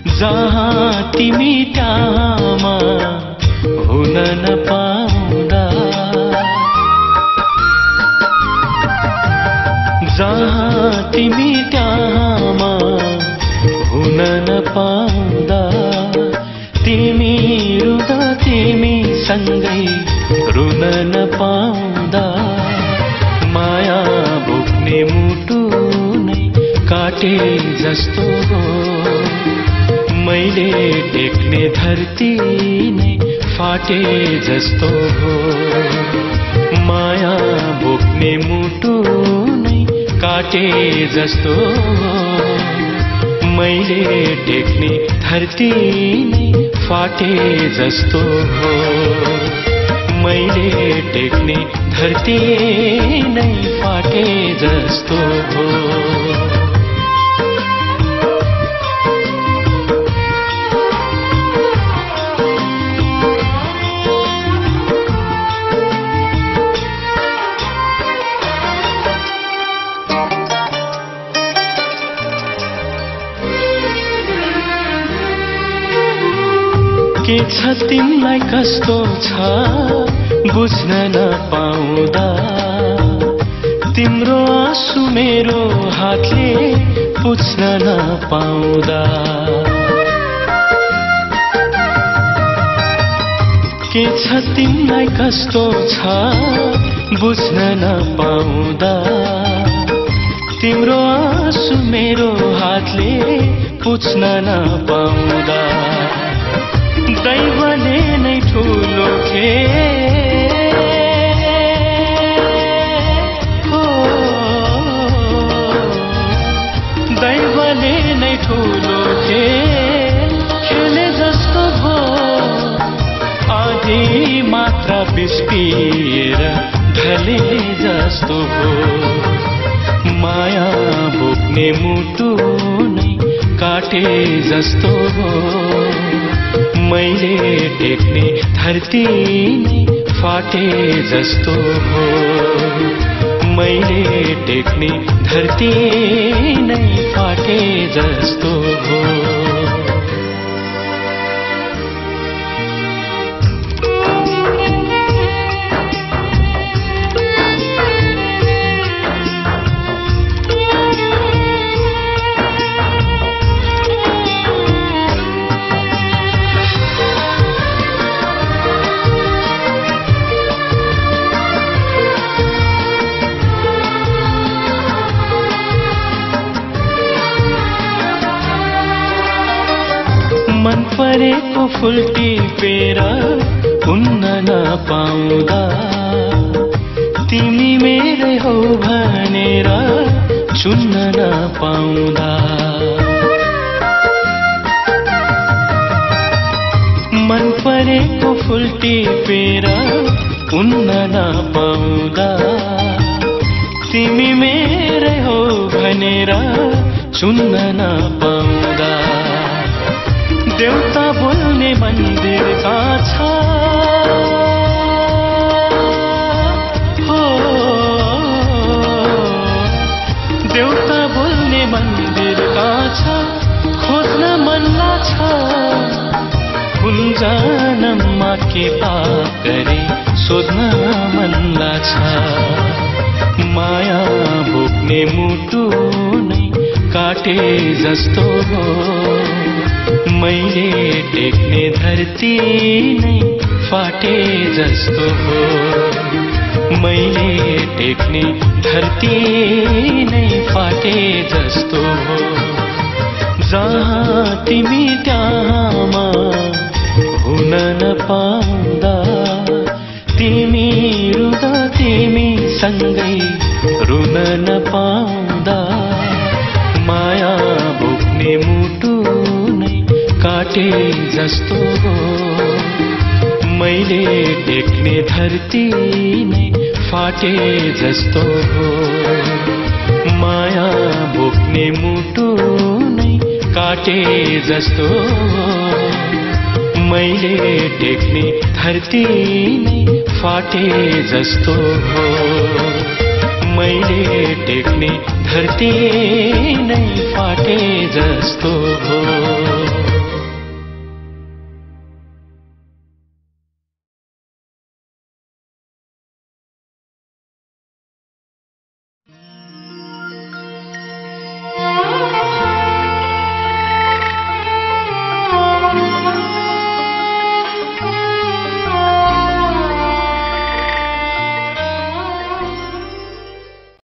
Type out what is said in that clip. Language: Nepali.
जहाँ तिमी त्यहाँमा हुन नपाउँदा, जहाँ तिमी त्यहाँमा हुन नपाउँदा, तिमी रुँदा तिमी सँगै रुन नपाउँदा, माया बोक्ने मुटु नै काटे जस्तो हो, मैले टेक्ने धरती नै फाटे जस्तो हो, माया बोक्ने मुटु नै काटे जस्तो हो, मैले टेक्ने धरती नै फाटे जस्तो हो, मैले टेक्ने धरती नै फाटे जस्तो हो। के छ तिमीलाई कस्तो छ बुझ्न नपाउँदा, तिम्रो आँसु मेरो हातले पुछ्न नपाउँदा, के छ तिमीलाई कस्तो छ बुझ्न नपाउँदा, तिम्रो आँसु मेरो हातले पुछ्न नपाउँदा, दैवले नै ठुलो खेल हो, दैवले नै ठुलो खेल खेले जस्तो भो, आधी मात्रा विष पिएर ढले जस्तो हो, माया बोक्ने मुटु नै काटे जस्तो हो, मैले टेक्ने धरती नै फाटे जस्तो हो, मैले टेक्ने धरती नै फाटे जस्तो हो। मन परेको फुल टिपेर उन्न नपाउँदा, तिमी मेरै हौ भनेर चुन्न नपाउँदा, मन परेको फुल टिपेर उन्न नपाउँदा, तिमी मेरै हौ भनेर चुन्न नपाउँदा, देउता बोल्ने मन्दिर कहाँ छ हो, देउता बोल्ने मन्दिर कहाँ छ खोज्न मन लाग्छ, कुन जन्ममा के पाप गरे सोध्न मन लाग्छ, माया बोक्ने मुटु नै काटे जस्तो हो, मैले टेक्ने धरती नै फाटे जस्तो हो, मैले टेक्ने धरती नै फाटे जस्तो हो, जहाँ तिमी त्यहाँमा हुन नपाउँदा, तिमी रुँदा तिमी सँगै रुन नपाउँदा, माया बोक्ने मुटु नै काटे जस्तो हो, मैले टेक्ने धरती नै फाटे जस्तो हो, माया बोक्ने मुटु नै काटे जस्तो हो, मैले टेक्ने धरती नै फाटे जस्तो हो, मैले टेक्ने धरती नै फाटे जस्तो हो।